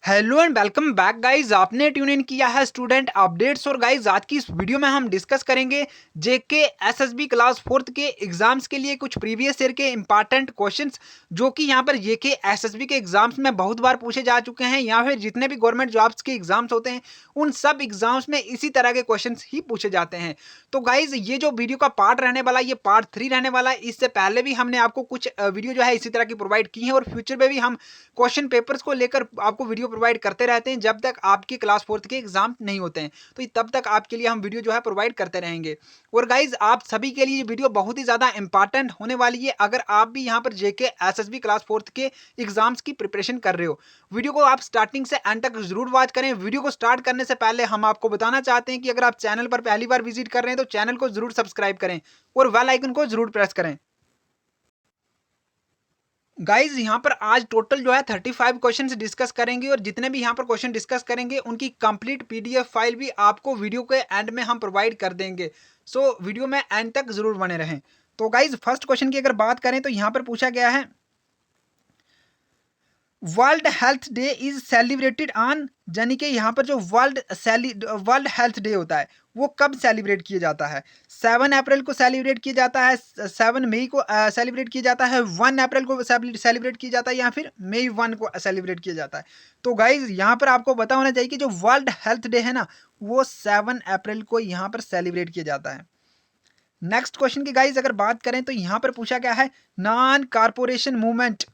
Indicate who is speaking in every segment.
Speaker 1: Hello and welcome back guys. आपने tune in किया है स्टूडेंट अपडेट्स। और गाइज आज की इस वीडियो में हम डिस्कस करेंगे जेके एसएसबी क्लास फोर्थ के एग्जाम्स के लिए कुछ प्रीवियस ईयर के इंपॉर्टेंट क्वेश्चंस जो कि यहां पर जेके एसएसबी के एग्जाम्स में बहुत बार पूछे जा चुके हैं, या फिर जितने भी गवर्नमेंट जॉब्स के एग्जाम्स होते हैं उन सब एग्जाम्स में इसी तरह के क्वेश्चन ही पूछे जाते हैं। तो गाइज ये जो वीडियो का पार्ट रहने वाला है, ये पार्ट 3 रहने वाला है। इससे पहले भी हमने आपको कुछ वीडियो जो है इसी तरह की प्रोवाइड की है, और फ्यूचर में भी हम क्वेश्चन पेपर्स को लेकर आपको वीडियो प्रोवाइड करते रहते हैं जब तक आपकी क्लास फोर्थ के एग्जाम नहीं होते हैं। तो तब तक आपके लिए हम वीडियो जो है प्रोवाइड करते रहेंगे। और गाइज आप सभी के लिए ये वीडियो बहुत ही ज्यादा इंपॉर्टेंट होने वाली है अगर आप भी यहाँ पर जेके एसएसबी क्लास फोर्थ के एग्जाम्स की प्रिपरेशन कर रहे हो। वीडियो को आप स्टार्टिंग से एंड तक जरूर वॉच करें। वीडियो को स्टार्ट करने से पहले हम आपको बताना चाहते हैं कि अगर आप चैनल पर पहली बार विजिट कर रहे हैं तो चैनल को जरूर सब्सक्राइब करें और बेल आइकन को जरूर प्रेस करें। गाइज यहाँ पर आज टोटल जो है 35 क्वेश्चन डिस्कस करेंगे, और जितने भी यहाँ पर क्वेश्चन डिस्कस करेंगे उनकी कंप्लीट पीडीएफ फाइल भी आपको वीडियो के एंड में हम प्रोवाइड कर देंगे। सो वीडियो में एंड तक जरूर बने रहें। तो गाइज फर्स्ट क्वेश्चन की अगर बात करें तो यहाँ पर पूछा गया है world health day is celebrated on, यानी कि यहाँ पर जो वर्ल्ड हेल्थ डे होता है वो कब सेलिब्रेट किया जाता है। 7 अप्रैल को सेलिब्रेट किया जाता है, 7 मई को सेलिब्रेट किया जाता है, 1 अप्रैल को सेलिब्रेट किया जाता है, या फिर मई 1 को सेलिब्रेट किया जाता है। तो गाइज यहाँ पर आपको पता होना चाहिए कि जो वर्ल्ड हेल्थ डे है ना वो 7 अप्रैल को यहाँ पर सेलिब्रेट किया जाता है। नेक्स्ट क्वेश्चन की गाइज अगर बात करें तो यहाँ पर पूछा गया है non corporation movement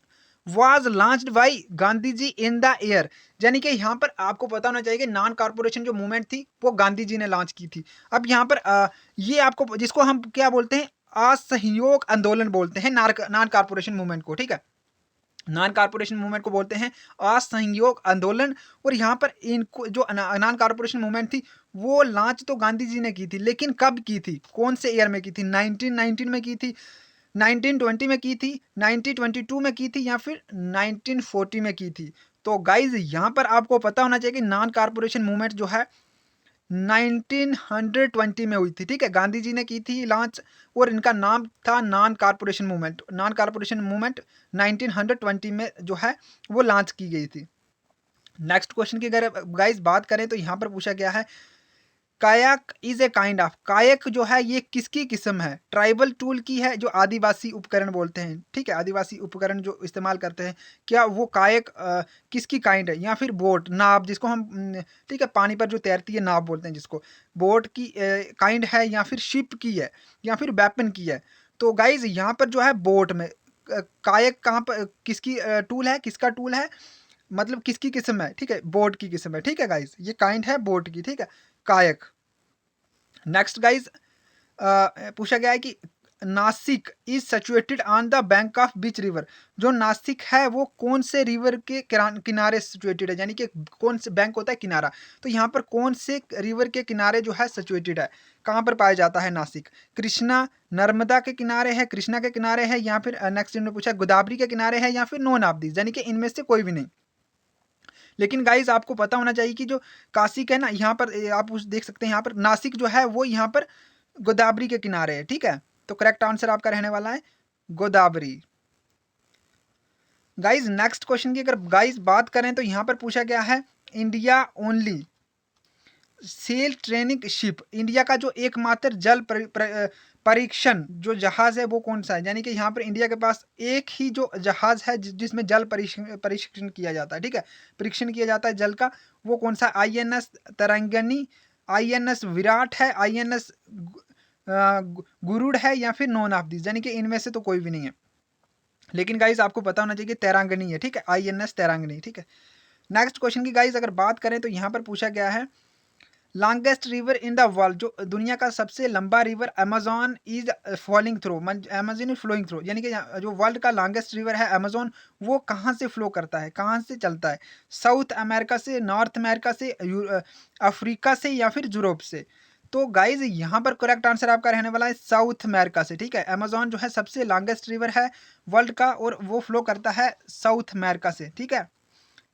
Speaker 1: was launched by Gandhi ji in the year, यानी कि यहाँ पर आपको पता होना चाहिए कि नॉन कारपोरेशन जो मूवमेंट थी वो गांधी जी ने लॉन्च की थी। अब यहाँ पर ये आपको जिसको हम क्या बोलते हैं असहयोग आंदोलन बोलते हैं नॉन कारपोरेशन मूवमेंट को, ठीक है। नॉन कारपोरेशन मूवमेंट को बोलते हैं असहयोग आंदोलन। और यहाँ पर इनको जो नॉन कारपोरेशन मूवमेंट थी वो लॉन्च तो गांधी जी ने की थी, लेकिन कब की थी, कौन से ईयर में की थी, 1919 में की थी, 1920 में की थी, 1922 में की थी, या फिर 1940 में की थी। तो गाइज यहाँ पर आपको पता होना चाहिए कि नॉन कारपोरेशन मूवमेंट जो है 1920 में हुई थी, ठीक है। गांधी जी ने की थी लॉन्च, और इनका नाम था non corporation movement. Non corporation movement 1920 में जो है वो लॉन्च की गई थी। नेक्स्ट क्वेश्चन की अगर गाइस बात करें तो यहाँ पर पूछा गया है कायक इज ए काइंड ऑफ, कायक जो है ये किसकी किस्म है, ट्राइबल टूल की है जो आदिवासी उपकरण बोलते हैं, ठीक है। आदिवासी उपकरण जो इस्तेमाल करते हैं, क्या वो कायक किसकी काइंड है, या फिर बोट नाव जिसको हम ठीक है पानी पर जो तैरती है नाव बोलते हैं जिसको, बोट की काइंड है, या फिर शिप की है, या फिर वेपन की है। तो गाइज यहाँ पर जो है बोट में कायक कहाँ पर किसकी टूल है, किसका टूल है, मतलब किसकी किस्म है, ठीक है, बोट की किस्म है, ठीक है गाइज, ये काइंड है बोट की, ठीक है, कायक। नेक्स्ट गाइज पूछा गया है कि Nashik is situated on the bank of beach river, जो नासिक है वो कौन से रिवर के किनारे सिचुएटेड है, यानी कि कौन से बैंक होता है किनारा, तो यहाँ पर कौन से रिवर के किनारे जो है सिचुएटेड है, कहाँ पर पाया जाता है नासिक, कृष्णा नर्मदा के किनारे है, कृष्णा के किनारे है, या फिर नेक्स्ट इन्होंने पूछा गोदावरी के किनारे है, या फिर नोन ऑफ दीज, यानी कि इनमें से कोई भी नहीं। लेकिन गाइज आपको पता होना चाहिए कि जो काशिक है ना, यहाँ पर आप देख सकते हैं यहाँ पर नासिक जो है वो यहाँ पर गोदावरी के किनारे है, ठीक है। तो करेक्ट आंसर आपका रहने वाला है गोदावरी। गाइज नेक्स्ट क्वेश्चन की अगर गाइज बात करें तो यहाँ पर पूछा गया है India only sail training ship, India का जो एकमात्र जल परीक्षण जो जहाज है वो कौन सा है, यानी कि यहाँ पर इंडिया के पास एक ही जो जहाज है जिसमें जल परीक्षण किया जाता है, ठीक है, परीक्षण किया जाता है जल का, वो कौन सा, आईएनएस तरंगिणी, आईएनएस विराट है, आईएनएस गुरुड़ है, या फिर नॉन ऑफ दिस, यानी कि इनमें से तो कोई भी नहीं है। लेकिन गाइज आपको पता होना चाहिए कि तैरांगनी है, ठीक है, आईएनएस तैरांगनी, ठीक है। नेक्स्ट क्वेश्चन की गाइज अगर बात करें तो यहाँ पर पूछा गया है longest river in the world, जो दुनिया का सबसे लंबा river Amazon is falling through, Amazon is flowing through, यानी कि जो वर्ल्ड का लॉन्गेस्ट रिवर है अमेजोन वो कहाँ से फ्लो करता है, कहाँ से चलता है, साउथ अमेरिका से, नॉर्थ अमेरिका से, अफ्रीका से, या फिर यूरोप से। तो गाइज यहाँ पर करेक्ट आंसर आपका रहने वाला है साउथ अमेरिका से, ठीक है। अमेजोन जो है सबसे लॉन्गेस्ट रिवर है वर्ल्ड का, और वो फ्लो करता है साउथ अमेरिका से, ठीक है।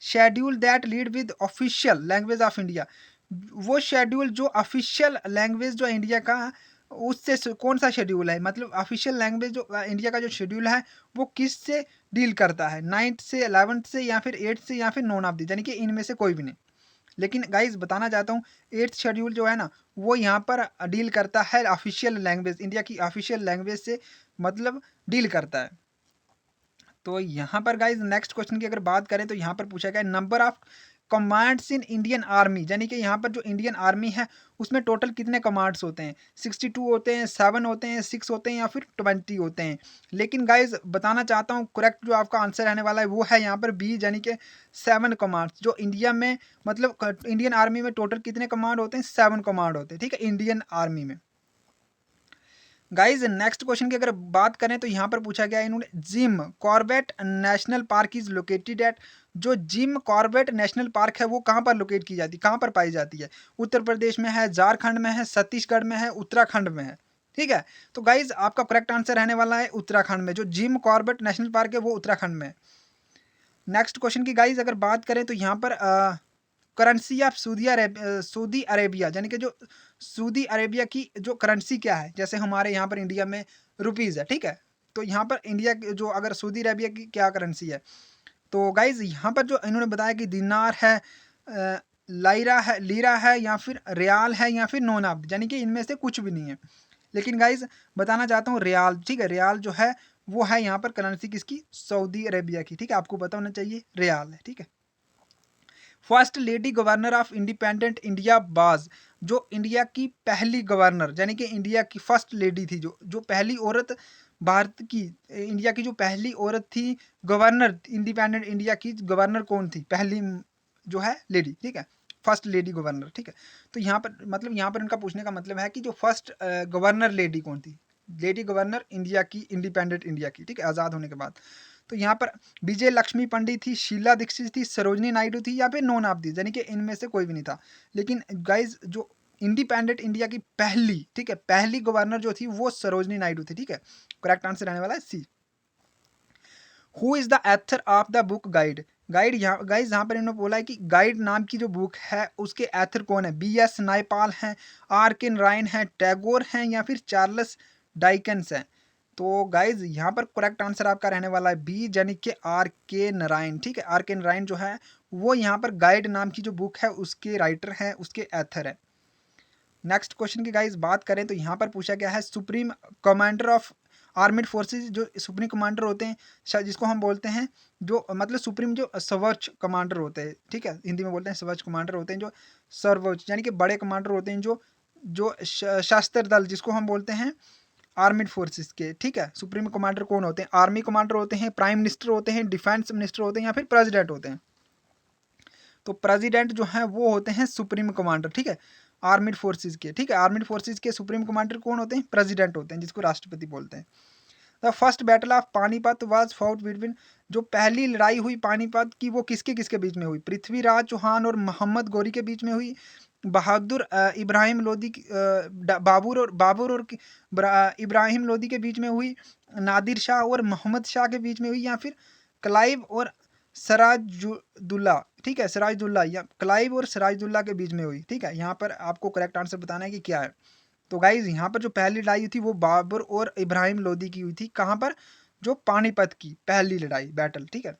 Speaker 1: Schedule that lead with official language of India, वो शेड्यूल जो ऑफिशियल लैंग्वेज जो इंडिया का उससे कौन सा शेड्यूल है, मतलब ऑफिशियल लैंग्वेज जो इंडिया का जो शेड्यूल है वो किस से डील करता है, 9th से 11th से या फिर 8th से या फिर नॉन ऑफ दी, यानी कि इनमें से कोई भी नहीं। लेकिन गाइज बताना चाहता हूँ 8th शेड्यूल जो है ना वो यहाँ पर डील करता है ऑफिशियल लैंग्वेज, इंडिया की ऑफिशियल लैंग्वेज से मतलब डील करता है। तो यहाँ पर गाइज नेक्स्ट क्वेश्चन की अगर बात करें तो यहाँ पर पूछा गया number of commands in Indian army, यानी कि यहाँ पर जो इंडियन आर्मी है उसमें टोटल कितने कमांड्स होते हैं, 62 होते हैं, 7 होते हैं, 6 होते हैं या फिर 20 होते हैं। लेकिन गाइज बताना चाहता हूँ करेक्ट जो आपका आंसर रहने वाला है वो है यहाँ पर बी, यानी कि 7 कमांड्स। जो इंडिया में मतलब इंडियन आर्मी में टोटल कितने कमांड होते हैं, 7 कमांड होते हैं, ठीक है, इंडियन आर्मी में। गाइज नेक्स्ट क्वेश्चन की अगर बात करें तो यहाँ पर पूछा गया इन्होंने Jim Corbett national park is located at, जो जिम कॉर्बेट नेशनल पार्क है वो कहाँ पर लोकेट की जाती है, कहाँ पर पाई जाती है, उत्तर प्रदेश में है, झारखंड में है, छत्तीसगढ़ में है, उत्तराखंड में है, ठीक है। तो गाइज आपका करेक्ट आंसर रहने वाला है उत्तराखंड में, जो जिम कॉर्बेट नेशनल पार्क है वो उत्तराखंड में है। नेक्स्ट क्वेश्चन की गाइज अगर बात करें तो यहाँ पर करेंसी ऑफ सऊदी अरेबिया, यानी कि जो सऊदी अरेबिया की जो करेंसी क्या है, जैसे हमारे यहाँ पर इंडिया में रुपीज़ है, ठीक है, तो यहाँ पर इंडिया की जो अगर सऊदी अरेबिया की क्या करेंसी है, तो गाइज यहाँ पर जो इन्होंने बताया कि दिनार है, लायरा है, लीरा है या फिर रियाल है या फिर नॉन ऑफ, यानी कि इनमें से कुछ भी नहीं है। लेकिन गाइज बताना चाहता हूँ रियाल, ठीक है, रियाल जो है वो है यहाँ पर करेंसी किसकी, सऊदी अरेबिया की, ठीक है, आपको पता होना चाहिए रियाल है, ठीक है। First lady governor of independent India बाज, जो इंडिया की पहली गवर्नर, यानी कि इंडिया की फर्स्ट लेडी थी, जो पहली औरत भारत की, इंडिया की जो पहली औरत थी गवर्नर, इंडिपेंडेंट इंडिया की गवर्नर कौन थी, पहली जो है लेडी, ठीक है, फर्स्ट लेडी गवर्नर, ठीक है। तो यहाँ पर मतलब यहाँ पर इनका पूछने का मतलब है कि जो फर्स्ट गवर्नर लेडी कौन थी, लेडी गवर्नर इंडिया की, इंडिपेंडेंट इंडिया की, ठीक है, आज़ाद होने के बाद। तो यहाँ पर विजय लक्ष्मी पंडित थी, शीला दीक्षित थी, सरोजनी नायडू थी या फिर नॉन ऑफ दी, यानी कि इनमें से कोई भी नहीं था। लेकिन गाइज जो इंडिपेंडेंट इंडिया की पहली, ठीक है, पहली गवर्नर जो थी वो सरोजनी नायडू थी, ठीक है, करेक्ट आंसर रहने वाला है C. Who is the author of the book Guide, Guide यहाँ गाइज यहाँ पर इन्होंने बोला है कि गाइड नाम की जो बुक है उसके एथर कौन है, बी.एस. नायपाल हैं, आर.के. नारायण हैं, टैगोर हैं या फिर चार्ल्स डाइकन्स हैं। तो गाइज यहाँ पर करेक्ट आंसर आपका रहने वाला है बी, यानी कि आर.के. नारायण, ठीक है, आर.के. नारायण जो है वो यहाँ पर गाइड नाम की जो बुक है उसके राइटर हैं, उसके एथर है। नेक्स्ट क्वेश्चन की गाइज बात करें तो यहाँ पर पूछा गया है सुप्रीम कमांडर ऑफ आर्मिड फोर्सेज, जो सुप्रीम कमांडर होते हैं जिसको हम बोलते हैं जो मतलब सुप्रीम जो सर्वोच्च कमांडर होते हैं, ठीक है, हिंदी में बोलते हैं सर्वोच्च कमांडर होते हैं, जो सर्वोच्च यानी कि बड़े कमांडर होते हैं, जो सशस्त्र दल जिसको हम बोलते हैं आर्मिड फोर्सेस के, ठीक है, सुप्रीम कमांडर कौन होते हैं, आर्मी कमांडर होते हैं, प्राइम मिनिस्टर होते हैं, डिफेंस मिनिस्टर होते हैं या फिर प्रेसिडेंट होते हैं। तो प्रेसिडेंट जो है वो होते हैं सुप्रीम कमांडर, ठीक है, आर्मिड फोर्सेस के, ठीक है, आर्मिड फोर्सेस के सुप्रीम कमांडर कौन होते हैं, प्रेसिडेंट होते हैं, जिसको राष्ट्रपति बोलते हैं। The first battle of Panipat was fought between, जो पहली लड़ाई हुई पानीपत की वो किसके किसके बीच में हुई, पृथ्वीराज चौहान और मोहम्मद गौरी के बीच में हुई, बहादुर इब्राहिम लोदी बाबर और इब्राहिम लोदी के बीच में हुई, नादिर शाह और मोहम्मद शाह के बीच में हुई या फिर क्लाइव और सराजुद्दौला, ठीक है, सराजुद्दौला या क्लाइव और सराजुद्दौला के बीच में हुई, ठीक है। यहाँ पर आपको करेक्ट आंसर बताना है कि क्या है। तो गाइज यहाँ पर जो पहली लड़ाई हुई थी वो बाबर और इब्राहिम लोदी की हुई थी, कहाँ पर, जो पानीपत की पहली लड़ाई बैटल, ठीक है।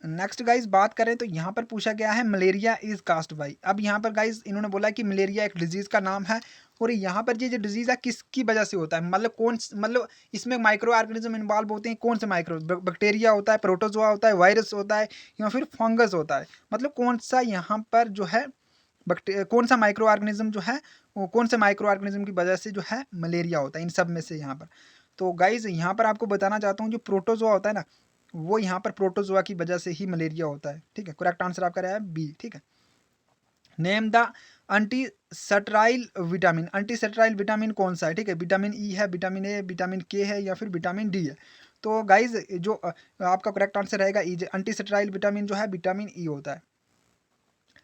Speaker 1: नेक्स्ट गाइज बात करें तो यहाँ पर पूछा गया है मलेरिया इज कास्ट बाई, अब यहाँ पर गाइज इन्होंने बोला कि मलेरिया एक डिजीज का नाम है और यहाँ पर ये जो डिजीज है किसकी वजह से होता है, मतलब कौन, मतलब इसमें माइक्रो ऑर्गेनिज्म इन्वॉल्व होते हैं, कौन से माइक्रो, बैक्टीरिया होता है, प्रोटोजोआ होता है, वायरस होता है या फिर फंगस होता है, मतलब कौन सा यहाँ पर जो है कौन सा माइक्रो ऑर्गेनिज्म जो है वो कौन से माइक्रो ऑर्गेनिज्म की वजह से जो है मलेरिया होता है इन सब में से यहाँ पर। तो गाइज यहाँ पर आपको बताना चाहता हूँ जो प्रोटोजोआ होता है ना वो यहाँ पर प्रोटोजोआ की वजह से ही मलेरिया होता है, ठीक है, करेक्ट आंसर आपका रहा है बी, ठीक है। Name the anti sterile vitamin, anti sterile vitamin कौन सा है, ठीक है, विटामिन ई है, विटामिन ए, विटामिन के है या फिर विटामिन डी है। तो गाइज जो आपका करेक्ट आंसर रहेगा ई, एंटी सटराइल विटामिन जो है विटामिन ई होता है।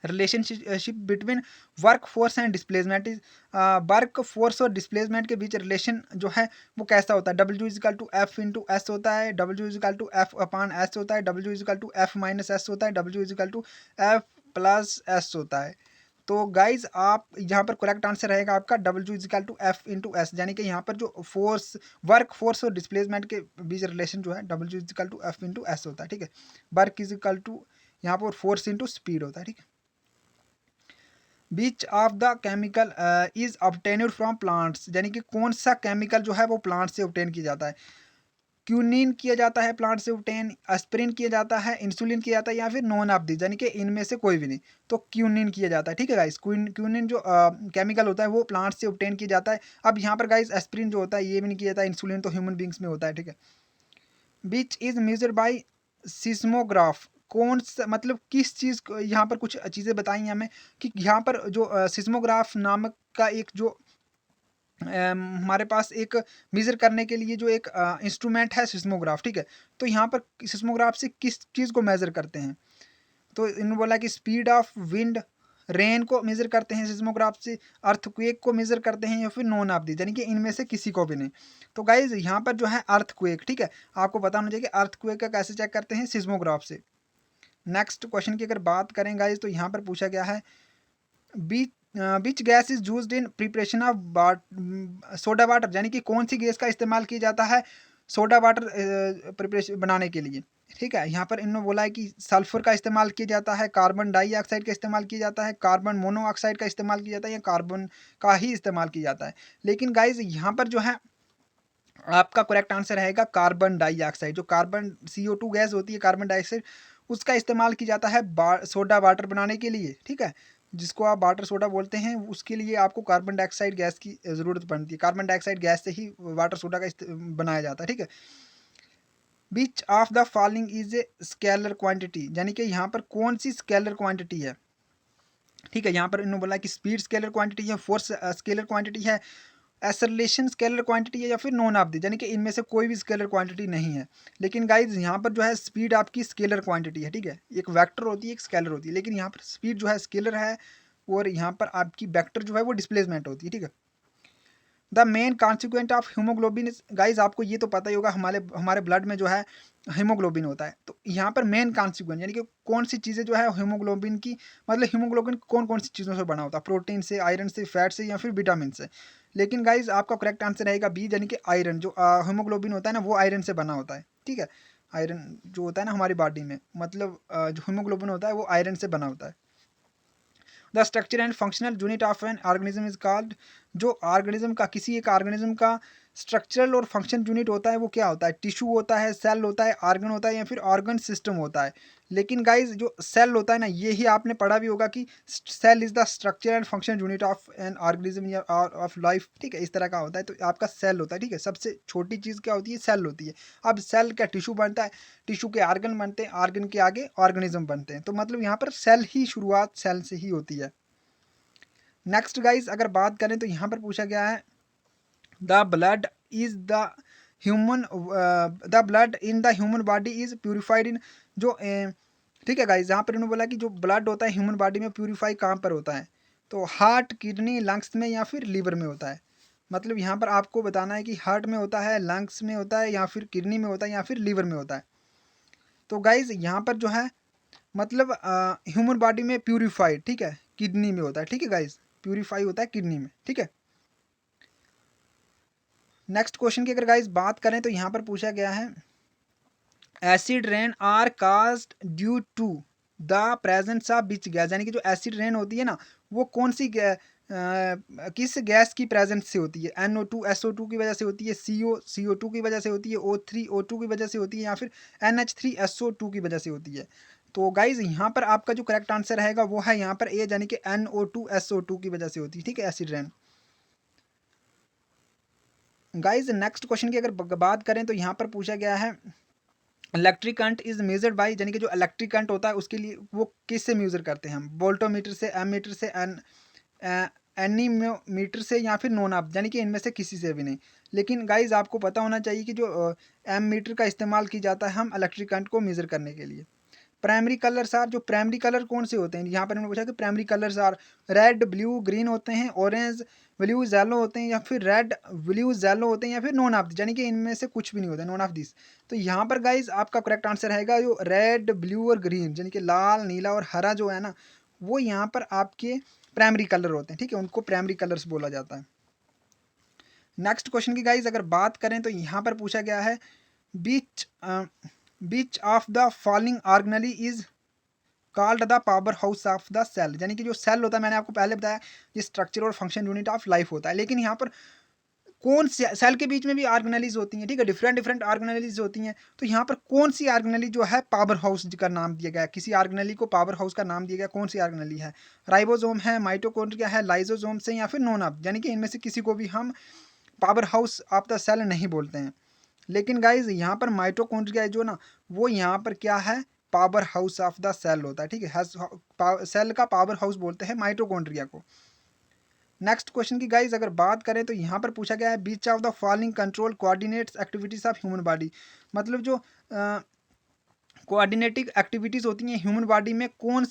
Speaker 1: Relationship between work force and displacement is, work force और डिस्प्लेसमेंट के बीच रिलेशन जो है वो कैसा होता है, W is equal to F into S होता है, W is equal to F upon S होता है, W is equal to F minus S होता है, W is equal to F plus S होता है। तो गाइज आप यहाँ पर करेक्ट आंसर रहेगा आपका W is equal to F into S, यानी कि यहाँ पर जो फोर्स, वर्क फोर्स और डिस्प्लेसमेंट के बीच रिलेशन जो है W is equal to F into S होता है, ठीक है। वर्क इजिकल टू यहाँ पर फोर्स इंटू स्पीड होता है, ठीक है। Which of the chemical is obtained from plants, यानी कि कौन सा केमिकल जो है वो प्लांट से ऑब्टेन किया जाता है। क्यूनिन किया जाता है प्लांट से ऑब्टेन, एस्पिरिन किया जाता है, इंसुलिन किया जाता है, या फिर नॉन ऑफ दिस, यानी कि इनमें से कोई भी नहीं। तो क्यूनिन किया जाता है, ठीक है गाइस। क्यूनिन जो केमिकल होता है वो प्लांट से ऑब्टेन किया जाता है। अब यहाँ पर गाइस एस्पिरिन जो होता है ये भी नहीं किया जाता है, इंसुलिन तो ह्यूमन बींग्स में होता है, ठीक है। Which is measured by seismograph, कौन सा मतलब किस चीज़ को, यहाँ पर कुछ चीज़ें बताई हैं हमें कि यहाँ पर जो सिस्मोग्राफ नामक का एक जो हमारे पास एक मेज़र करने के लिए जो एक इंस्ट्रूमेंट है सिस्मोग्राफ, ठीक है। तो यहाँ पर सिस्मोग्राफ से किस चीज़ को मेज़र करते हैं, तो इन्होंने बोला कि स्पीड ऑफ विंड, रेन को मेज़र करते हैं सिस्मोग्राफ से, अर्थक्वेक को मेज़र करते हैं, या फिर नॉन ऑफ दिस, यानी कि इनमें से किसी को भी नहीं। तो गाइज यहाँ पर जो है अर्थक्वेक, ठीक है, आपको पता होना चाहिए कि अर्थक्वेक का कैसे चेक करते हैं, सिस्मोग्राफ से। नेक्स्ट क्वेश्चन की अगर बात करें गाइज, तो यहाँ पर पूछा गया है which gas is used in preparation of soda water, यानी कि कौन सी गैस का इस्तेमाल किया जाता है सोडा वाटर प्रिपरेशन बनाने के लिए, ठीक है। यहाँ पर इन्होंने बोला है कि सल्फर का इस्तेमाल किया जाता है, कार्बन डाइऑक्साइड का इस्तेमाल किया जाता है, कार्बन मोनोऑक्साइड का इस्तेमाल किया जाता है, या कार्बन का ही इस्तेमाल किया जाता है। लेकिन गाइज यहाँ पर जो है आपका करेक्ट आंसर रहेगा कार्बन डाइऑक्साइड। जो कार्बन CO2 गैस होती है, कार्बन डाइऑक्साइड, उसका इस्तेमाल किया जाता है सोडा वाटर बनाने के लिए, ठीक है, जिसको आप वाटर सोडा बोलते हैं। उसके लिए आपको कार्बन डाइऑक्साइड गैस की ज़रूरत पड़ती है, कार्बन डाइऑक्साइड गैस से ही वाटर सोडा का बनाया जाता है, ठीक है। Which of the following is a scalar quantity, यानी कि यहाँ पर कौन सी स्केलर क्वांटिटी है, ठीक है। यहाँ पर इन्होंने बोला कि स्पीड स्केलर क्वांटिटी है, फोर्स स्केलर क्वांटिटी है, एक्सेलरेशन स्केलर क्वांटिटी है, या फिर नॉन ऑफ दी, यानी कि इनमें से कोई भी स्केलर क्वांटिटी नहीं है। लेकिन गाइज यहाँ पर जो है स्पीड आपकी स्केलर क्वांटिटी है, ठीक है। एक वेक्टर होती है, एक स्केलर होती है, लेकिन यहाँ पर स्पीड जो है स्केलर है, और यहाँ पर आपकी वेक्टर जो है वो डिस्प्लेसमेंट होती है, ठीक है। The main consequent of haemoglobin is, guys आपको ये तो पता ही होगा, हमारे ब्लड में जो है हीमोग्लोबिन होता है। तो यहाँ पर मेन कॉन्सिक्वेंट यानी कि कौन सी चीज़ें जो है हीमोग्लोबिन की, मतलब हीमोग्लोबिन कौन कौन सी चीज़ों से बना होता है, प्रोटीन से, आयरन से, फैट से, या फिर विटामिन से। लेकिन गाइज आपका करेक्ट आंसर रहेगा बी, यानी कि आयरन। जो हीमोग्लोबिन होता है ना वो आयरन से बना होता है, ठीक है। आयरन जो होता है ना हमारी बॉडी में, मतलब जो हीमोग्लोबिन होता है वो आयरन से बना होता है। The structure and functional unit of an organism is called, जो ऑर्गेनिज्म का, किसी एक ऑर्गेनिज्म का स्ट्रक्चरल और फंक्शन यूनिट होता है वो क्या होता है, टिश्यू होता है, सेल होता है, ऑर्गन होता है, या फिर ऑर्गन सिस्टम होता है। लेकिन गाइज जो सेल होता है ना, ये ही आपने पढ़ा भी होगा कि cell is the structure and function unit of an organism या ऑफ लाइफ, ठीक है, इस तरह का होता है। तो आपका सेल होता है, ठीक है, सबसे छोटी चीज़ क्या होती है, सेल होती है। अब सेल का टिश्यू बनता है, टिश्यू के ऑर्गन बनते हैं, ऑर्गन के आगे ऑर्गेनिज्म बनते हैं। तो मतलब यहाँ पर सेल ही, शुरुआत सेल से ही होती है। नेक्स्ट गाइज अगर बात करें तो यहाँ पर पूछा गया है the blood is the human, the blood in the human body is purified in, जो ठीक है गाइज, यहाँ पर इन्होंने बोला कि जो ब्लड होता है ह्यूमन बॉडी में प्यूरिफाई कहाँ पर होता है, तो हार्ट, किडनी, लंग्स में, या फिर लीवर में होता है। मतलब यहाँ पर आपको बताना है कि हार्ट में होता है, लंग्स में होता है, या फिर किडनी में होता है, या फिर लीवर में होता है। तो गाइज यहाँ पर जो है मतलब ह्यूमन बॉडी में प्यूरिफाइड, ठीक है, किडनी में होता है, ठीक है गाइज, प्यूरिफाई होता है किडनी में, ठीक है। नेक्स्ट क्वेश्चन की अगर गाइज बात करें तो यहाँ पर पूछा गया है acid rain are caused due to the presence of which gas, यानी कि जो एसिड रेन होती है ना वो कौन सी किस गैस की प्रेजेंस से होती है, NO2 SO2 की वजह से होती है, CO2 की वजह से होती है, O3 O2 की वजह से होती है, या फिर NH3 SO2 की वजह से होती है। तो गाइज यहाँ पर आपका जो करेक्ट आंसर रहेगा वो है यहाँ पर ए, यानी कि NO2 SO2 की वजह से होती है, ठीक है, acid rain. Guys next question की अगर बात करें तो यहाँ पर पूछा गया है electric current is measured by, यानी कि जो इलेक्ट्रिक करंट होता है उसके लिए वो किससे मेजर करते हैं हम, वोल्टोमीटर से, एमीटर से, एनीमोमीटर से, या फिर नॉन ऑफ, यानी कि इनमें से किसी से भी नहीं। लेकिन गाइज आपको पता होना चाहिए कि जो एम मीटर का इस्तेमाल किया जाता है हम इलेक्ट्रिक करंट को मेजर करने के लिए। प्राइमरी कलर्स आर, जो प्राइमरी कलर कौन से होते हैं, यहाँ पर मैंने पूछा कि primary colours are red, blue, green होते हैं, ऑरेंज, ब्लू, येलो होते हैं, या फिर रेड, ब्लू, येलो होते हैं, या फिर नॉन ऑफ, यानी कि इनमें से कुछ भी नहीं होता, नॉन ऑफ दिस। तो यहाँ पर गाइज आपका करेक्ट आंसर रहेगा जो रेड, ब्लू और ग्रीन, यानी कि लाल, नीला और हरा जो है ना वो यहाँ पर आपके प्राइमरी कलर होते हैं, ठीक है, उनको प्राइमरी कलर्स बोला जाता है। नेक्स्ट क्वेश्चन की गाइज अगर बात करें तो यहाँ पर पूछा गया है which of the following organelle is called the power house of the cell, यानी कि जो सेल होता है मैंने आपको पहले बताया ये स्ट्रक्चर और फंक्शन यूनिट ऑफ लाइफ होता है, लेकिन यहाँ पर कौन सी सेल के बीच में भी ऑर्गेनेलीज होती हैं, ठीक है, डिफरेंट डिफरेंट ऑर्गेनेलीज होती हैं, तो यहाँ पर कौन सी ऑर्गेनेली जो है पावर हाउस का नाम दिया गया है, किसी ऑर्गेनेली को पावर हाउस का नाम दिया गया, कौन सी ऑर्गेनेली है, राइबोसोम है, माइटोकॉन्ड्रिया है, लाइसोसोम से या फिर नॉन ऑफ, यानी कि इनमें से किसी को भी हम power house of the cell नहीं बोलते हैं। लेकिन गाइज यहाँ पर माइटोकॉन्ड्रिया जो ना वो यहाँ पर क्या है, power house of the cell होता है, ठीक है, सेल का पावर हाउस बोलते हैं माइटोकॉन्ड्रिया को। नेक्स्ट क्वेश्चन की गाइज अगर बात करें तो यहाँ पर पूछा गया है which of the following control coordinates activities of human body, मतलब जो कोऑर्डिनेटिंग एक्टिविटीज़ होती हैं ह्यूमन बॉडी में कौन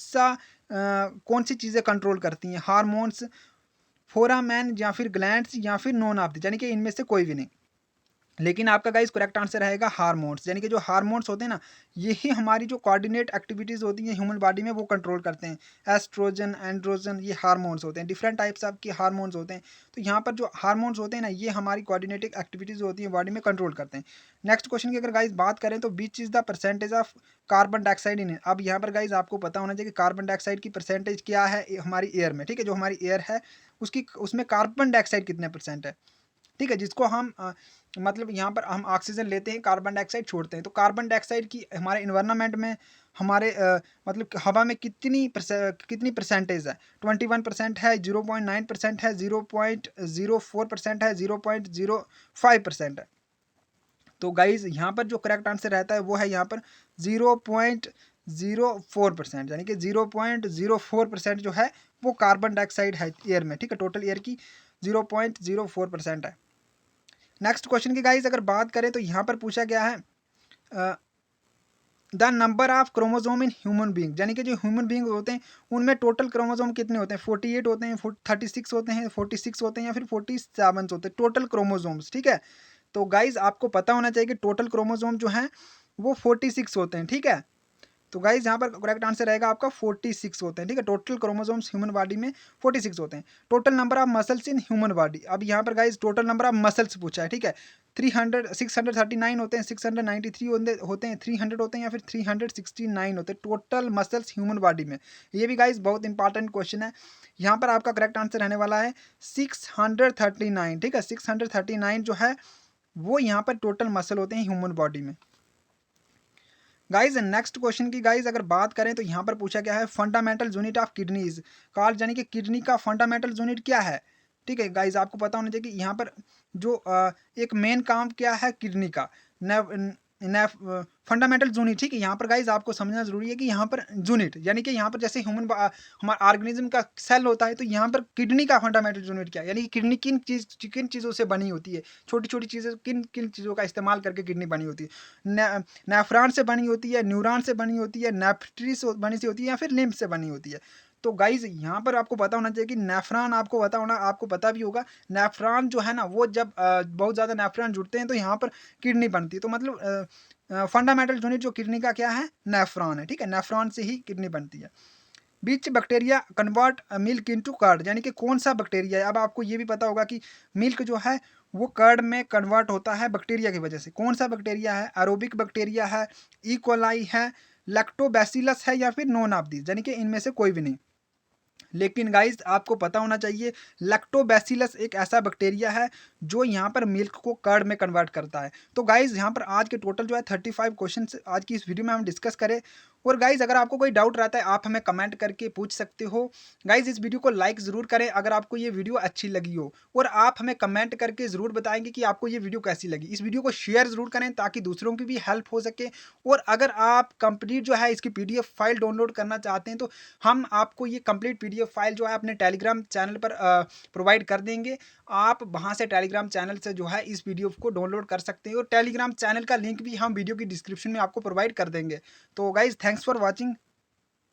Speaker 1: सी चीज़ें कंट्रोल करती हैं, हार्मोन्स, फोरामेन या फिर ग्लैंड्स या फिर नॉन ऑफ, यानी कि इनमें से कोई भी नहीं। लेकिन आपका गाइस करेक्ट आंसर रहेगा हार्मोन्स, यानी कि जो हार्मोन्स होते हैं ना यही हमारी जो कोऑर्डिनेट एक्टिविटीज़ होती हैं ह्यूमन बॉडी में वो कंट्रोल करते हैं। एस्ट्रोजन, एंड्रोजन, ये हार्मोन्स होते हैं, डिफरेंट टाइप्स ऑफ के हार्मोन्स होते हैं। तो यहाँ पर जो हार्मोन्स होते हैं ना ये हमारी कोऑर्डिनेटिंग एक्टिविटीज़ होती हैं बॉडी में कंट्रोल करते हैं। नेक्स्ट क्वेश्चन की अगर गाइस बात करें तो बीच is the percentage of carbon dioxide in, अब यहाँ पर गाइस आपको पता होना चाहिए कि कार्बन डाइऑक्साइड की परसेंटेज क्या है हमारी एयर में, ठीक है, जो हमारी एयर है उसमें कार्बन डाइऑक्साइड कितने परसेंट है, ठीक है, जिसको हम मतलब यहाँ पर हम ऑक्सीजन लेते हैं, कार्बन डाइऑक्साइड छोड़ते हैं, तो कार्बन डाइऑक्साइड की हमारे इन्वायरमेंट में हमारे मतलब हवा में कितनी परसेंटेज है, 21% है, 0.9% है, 0.04% है, 0.05% है। तो गाइज यहाँ पर जो करेक्ट आंसर रहता है वो है यहाँ पर 0.04%, यानी कि 0.04% जो है वो कार्बन डाइऑक्साइड है एयर में, ठीक है, टोटल एयर की 0.04% है। नेक्स्ट क्वेश्चन की गाइज अगर बात करें तो यहाँ पर पूछा गया है the number of chromosome in human being, यानी कि जो ह्यूमन बींग होते हैं उनमें टोटल क्रोमोजोम कितने होते हैं, 48 होते हैं, 36 होते हैं, 46 होते हैं या फिर 47 होते हैं टोटल क्रोमोजोम्स, ठीक है। तो गाइज आपको पता होना चाहिए कि टोटल क्रोमोजोम जो हैं वो 46 होते हैं, ठीक है। तो गाइज यहाँ पर करेक्ट आंसर रहेगा आपका 46 होते हैं, ठीक है, टोटल क्रोमोसोम्स ह्यूमन बॉडी में 46 होते हैं। Total number of muscles in human body, अब यहाँ पर guys total number of muscles पूछा है, ठीक है, 639 होते हैं, 693 होते हैं, 300 होते हैं या फिर 369 होते हैं टोटल मसल्स ह्यूमन बॉडी में। ये भी गाइज बहुत इंपॉर्टेंट क्वेश्चन है। यहाँ पर आपका करेक्ट आंसर रहने वाला है 639, ठीक है, 639 जो है वो यहाँ पर टोटल मसल होते हैं ह्यूमन बॉडी में। गाइज नेक्स्ट क्वेश्चन की गाइज अगर बात करें तो यहाँ पर पूछा गया है fundamental unit of kidneys called, यानी कि किडनी का फंडामेंटल यूनिट क्या है, ठीक है। गाइज आपको पता होना चाहिए कि यहाँ पर जो एक मेन काम क्या है किडनी का, फंडामेंटल यूनिट, ठीक है। यहाँ पर गाइज आपको समझना जरूरी है कि यहाँ पर यूनिट यानी कि यहाँ पर जैसे हमारा ऑर्गेनिज्म का सेल होता है तो यहाँ पर किडनी का फंडामेंटल यूनिट क्या है, यानी कि किडनी किन चीज़ों से बनी होती है, छोटी छोटी चीज़ें किन किन चीज़ों का इस्तेमाल करके किडनी बनी होती है, नेफ्रॉन से बनी होती है, न्यूरॉन से बनी होती है, नेफ्री से बनी होती है या फिर लिम्फ से बनी होती है। तो गाइज यहाँ पर आपको पता होना चाहिए कि नेफ्रॉन आपको पता भी होगा, नेफ्रॉन जो है ना वो जब बहुत ज़्यादा नेफ्रॉन जुड़ते हैं तो यहाँ पर किडनी बनती है। तो मतलब फंडामेंटल यूनिट जो किडनी का क्या है, नेफ्रॉन है, ठीक है, नेफ्रॉन से ही किडनी बनती है। Which bacteria convert milk into curd, यानी कि कौन सा बैक्टीरिया है, अब आपको ये भी पता होगा कि मिल्क जो है वो कर्ड में कन्वर्ट होता है बैक्टीरिया की वजह से, कौन सा बैक्टीरिया है, एरोबिक बैक्टीरिया है, ई कोलाई है, लैक्टोबैसिलस है या फिर नॉन ऑफ दीज, यानी कि इनमें से कोई भी नहीं। लेकिन गाइज आपको पता होना चाहिए लैक्टोबैसिलस एक ऐसा बैक्टीरिया है जो यहाँ पर मिल्क को कर्ड में कन्वर्ट करता है। तो गाइज यहाँ पर आज के टोटल जो है 35 क्वेश्चन आज की इस वीडियो में हम डिस्कस करें। और गाइज अगर आपको कोई डाउट रहता है आप हमें कमेंट करके पूछ सकते हो। गाइज इस वीडियो को लाइक ज़रूर करें अगर आपको ये वीडियो अच्छी लगी हो, और आप हमें कमेंट करके ज़रूर बताएंगे कि आपको ये वीडियो कैसी लगी। इस वीडियो को शेयर ज़रूर करें ताकि दूसरों की भी हेल्प हो सके। और अगर आप कंप्लीट जो है इसकी PDF फाइल डाउनलोड करना चाहते हैं तो हम आपको ये कंप्लीट PDF फाइल जो है अपने टेलीग्राम चैनल पर प्रोवाइड कर देंगे। आप वहाँ से टेलीग्राम चैनल से जो है इस PDF को डाउनलोड कर सकते हैं, और टेलीग्राम चैनल का लिंक भी हम वीडियो की डिस्क्रिप्शन में आपको प्रोवाइड कर देंगे। तो गाइज थैंक्स फॉर वॉचिंग।